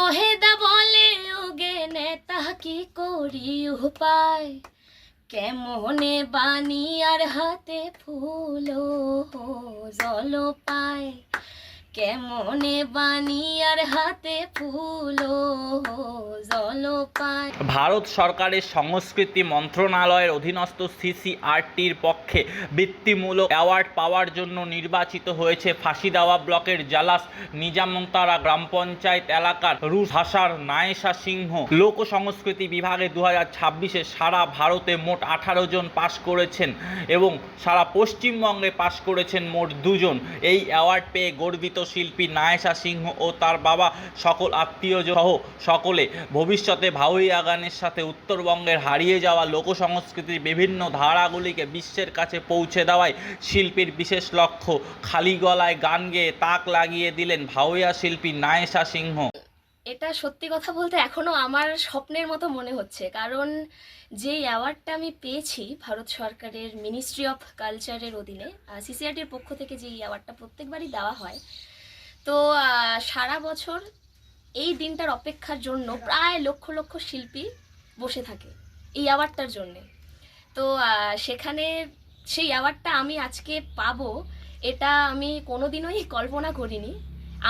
মহেদা বলে ওগে নেতা কি করি উপায়, কেমনে বানি আর হাতে ফুল জল পায়, কেমনে বানি আর হাতে ফুল জল পায়। ভারত সরকারের সংস্কৃতি মন্ত্রণালয়ের অধীনস্থ সিসিআরটির পক্ষে বৃত্তিমূলক অ্যাওয়ার্ড পাওয়ার জন্য নির্বাচিত হয়েছে ফাঁসিদেওয়া ব্লকের জালাস নিজামতারা গ্রাম পঞ্চায়েত এলাকার রুশ ভাষার নায়েশা সিংহ। লোক সংস্কৃতি বিভাগে 2026-এ সারা ভারতে মোট 18 জন পাশ করেছেন এবং সারা পশ্চিমবঙ্গে পাশ করেছেন মোট 2 জন। এই অ্যাওয়ার্ড পেয়ে গর্বিত শিল্পী নায়েশা সিংহ ও তার বাবা, সকল আত্মীয় সহ সকলে ভবিষ্যতে ভাওয়াইয়া গানের সাথে উত্তরবঙ্গের হারিয়ে যাওয়া লোকসংস্কৃতির বিভিন্ন ধারাগুলিকে বিশ্বের কাছে পৌঁছে দেওয়াই শিল্পীর বিশেষ লক্ষ্য। খালি গলায় গান গেয়ে তাক লাগিয়ে দিলেন ভাওয়াইয়া শিল্পী নায়েশা সিংহ। এটা সত্যি কথা বলতে এখনও আমার স্বপ্নের মতো মনে হচ্ছে, কারণ যে অ্যাওয়ার্ডটা আমি পেয়েছি ভারত সরকারের মিনিস্ট্রি অফ কালচারের অধীনে সিসিআরটির পক্ষ থেকে, যে অ্যাওয়ার্ডটা প্রত্যেকবারই দেওয়া হয়, তো সারা বছর এই দিনটার অপেক্ষার জন্য প্রায় লক্ষ লক্ষ শিল্পী বসে থাকে এই অ্যাওয়ার্ডটার জন্যে। তো সেখানে সেই অ্যাওয়ার্ডটা আমি আজকে পাবো, এটা আমি কোনোদিনই কল্পনা করিনি।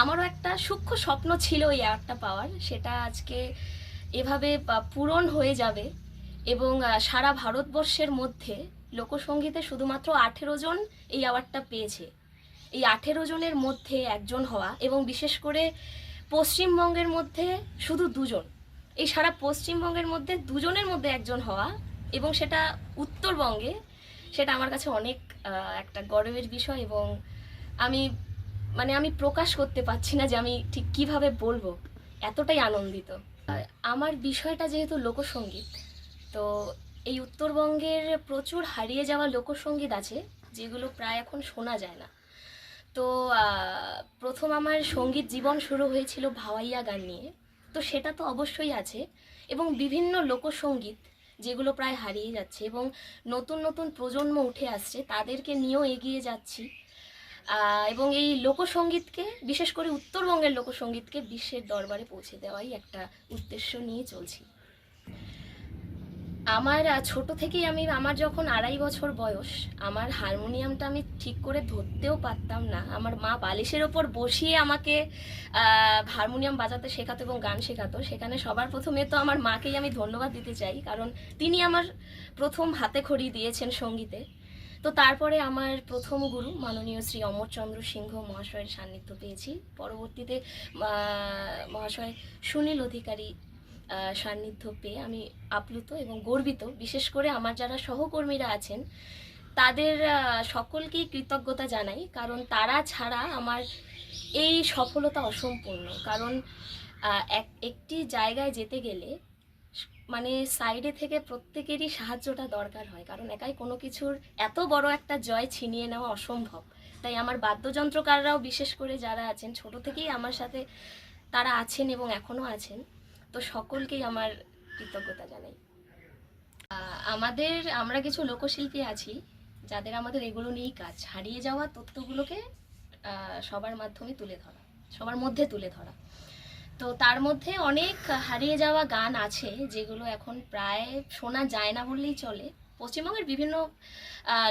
আমারও একটা সূক্ষ্ম স্বপ্ন ছিল এই অ্যাওয়ার্ডটা পাওয়ার, সেটা আজকে এভাবে পূরণ হয়ে যাবে। এবং সারা ভারতবর্ষের মধ্যে লোকসঙ্গীতে শুধুমাত্র 18 জন এই অ্যাওয়ার্ডটা পেয়েছে। এই 18 জনের মধ্যে একজন হওয়া, এবং বিশেষ করে পশ্চিমবঙ্গের মধ্যে শুধু 2 জন, এই সারা পশ্চিমবঙ্গের মধ্যে 2 জনের মধ্যে একজন হওয়া, এবং সেটা উত্তরবঙ্গে, সেটা আমার কাছে অনেক একটা গর্বের বিষয়। এবং আমি প্রকাশ করতে পারছি না যে আমি ঠিক কিভাবে বলবো, এতটাই আনন্দিত। আমার বিষয়টা যেহেতু লোকসঙ্গীত, তো এই উত্তরবঙ্গের প্রচুর হারিয়ে যাওয়া লোকসঙ্গীত আছে যেগুলো প্রায় এখন শোনা যায় না। তো প্রথম আমার সঙ্গীত জীবন শুরু হয়েছিল ভাওয়াইয়া গান নিয়ে, তো সেটা তো অবশ্যই আছে, এবং বিভিন্ন লোকসঙ্গীত যেগুলো প্রায় হারিয়ে যাচ্ছে, এবং নতুন নতুন প্রজন্ম উঠে আসছে, তাদেরকে নিয়েও এগিয়ে যাচ্ছি। এবং এই লোকসঙ্গীতকে, বিশেষ করে উত্তরবঙ্গের লোকসঙ্গীতকে বিশ্বের দরবারে পৌঁছে দেওয়াই একটা উদ্দেশ্য নিয়ে চলছি। আমার ছোট থেকেই আমার যখন 2.5 বছর বয়স, আমার হারমোনিয়ামটা আমি ঠিক করে ধরতেও পারতাম না। আমার মা বালিশের ওপর বসিয়ে আমাকে হারমোনিয়াম বাজাতে শেখাতো এবং গান শেখাতো। সেখানে সবার প্রথমে তো আমার মাকেই আমি ধন্যবাদ দিতে চাই, কারণ তিনি আমার প্রথম হাতে খড়ি দিয়েছেন সঙ্গীতে। তো তারপরে আমার প্রথম গুরু মাননীয় শ্রী অমরচন্দ্র সিংহ মহাশয়ের সান্নিধ্য পেয়েছি। পরবর্তীতে মহাশয় সুনীল অধিকারী সান্নিধ্য পেয়ে আমি আপ্লুত এবং গর্বিত। বিশেষ করে আমার যারা সহকর্মীরা আছেন তাদের সকলকেই কৃতজ্ঞতা জানাই, কারণ তারা ছাড়া আমার এই সফলতা অসম্পূর্ণ। কারণ একটি জায়গায় যেতে গেলে মানে সাইডে থেকে প্রত্যেকেরই সাহায্যটা দরকার হয়, কারণ একাই কোনো কিছুর এত বড় একটা জয় ছিনিয়ে নেওয়া অসম্ভব। তাই আমার বাদ্যযন্ত্রকাররাও, বিশেষ করে যারা আছেন ছোট থেকেই আমার সাথে তারা আছেন এবং এখনও আছেন, তো সকলকেই আমার কৃতজ্ঞতা জানাই। আমরা কিছু লোকশিল্পী আছি যাদের আমাদের এগুলো নিয়েই কাজ, হারিয়ে যাওয়া তথ্যগুলোকে সবার মাধ্যমে তুলে ধরা, সবার মধ্যে তুলে ধরা। তো তার মধ্যে অনেক হারিয়ে যাওয়া গান আছে যেগুলো এখন প্রায় শোনা যায় না বললেই চলে। পশ্চিমবঙ্গের বিভিন্ন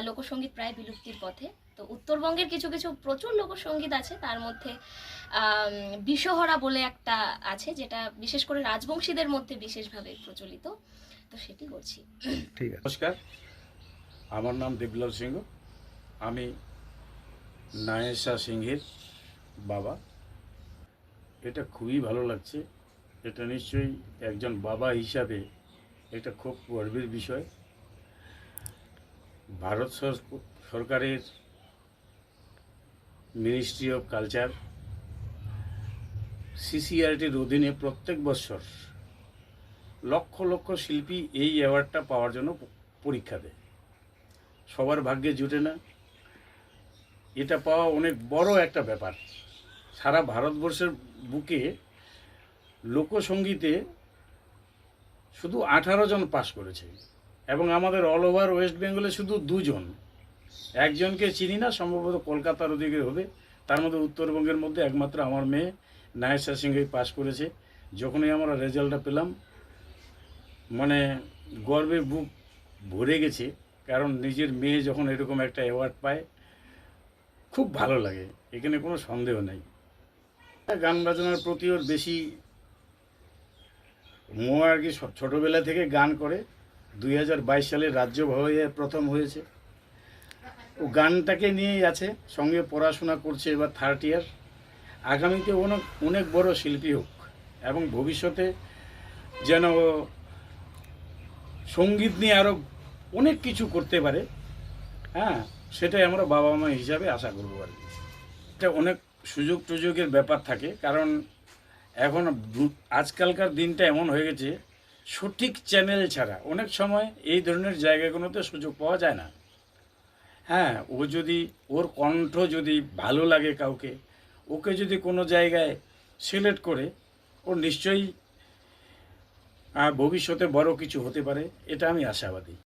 লোকসঙ্গীত প্রায় বিলুপ্তির পথে। তো উত্তরবঙ্গের কিছু কিছু প্রচুর লোকসঙ্গীত আছে, তার মধ্যে বিষহরা বলে একটা আছে, যেটা বিশেষ করে রাজবংশীদের মধ্যে বিশেষভাবে প্রচলিত, তো সেটি করছি। ঠিক আছে। নমস্কার, আমার নাম দেবলাল সিংহ, আমি নায়েশা সিংহের বাবা। এটা খুবই ভালো লাগছে। এটা নিশ্চয়ই একজন বাবা হিসাবে এটা খুব গর্বের বিষয়। ভারত সরকারের মিনিস্ট্রি অফ কালচার সিসিআরটির অধীনে প্রত্যেক বছর লক্ষ লক্ষ শিল্পী এই অ্যাওয়ার্ডটা পাওয়ার জন্য পরীক্ষা দেয়। সবার ভাগ্যে জুটে না, এটা পাওয়া অনেক বড় একটা ব্যাপার। সারা ভারতবর্ষের বুকে লোকসঙ্গীতে শুধু 18 জন পাশ করেছে, এবং আমাদের অল ওভার ওয়েস্ট বেঙ্গলে শুধু 2 জন। একজনকে চিনি না, সম্ভবত কলকাতার ওদিকে হবে। তার মধ্যে উত্তরবঙ্গের মধ্যে একমাত্র আমার মেয়ে নায়েশা সিংহই পাশ করেছে। যখনই আমরা রেজাল্টটা পেলাম মানে গর্বে বুক ভরে গেছে, কারণ নিজের মেয়ে যখন এরকম একটা অ্যাওয়ার্ড পায় খুব ভালো লাগে, এখানে কোনো সন্দেহ নেই। গান বাজনার প্রতি ওর বেশি মোহ আর কি, ছোটোবেলা থেকে গান করে। 2022 সালে রাজ্য ভয়ে প্রথম হয়েছে, ও গানটাকে নিয়েই আছে, সঙ্গে পড়াশোনা করছে, এবার 3rd ইয়ার। আগামীতে অনেক অনেক বড় শিল্পী হোক এবং ভবিষ্যতে যেন ও সঙ্গীত নিয়ে আরও অনেক কিছু করতে পারে। হ্যাঁ, সেটাই আমরা বাবা মা হিসাবে আশা করবো আর কি। এটা অনেক সুযোগ টুযোগের ব্যাপার থাকে, কারণ এখন আজকালকার দিনটা এমন হয়ে গেছে, সঠিক চ্যানেল ছাড়া অনেক সময় এই ধরনের জায়গাগুলোতে সুযোগ পাওয়া যায় না। হ্যাঁ, ও যদি ওর কণ্ঠ যদি ভালো লাগে কাউকে, ওকে যদি কোনো জায়গায় সিলেক্ট করে, ও নিশ্চয়ই ভবিষ্যতে বড় কিছু হতে পারে, এটা আমি আশাবাদী।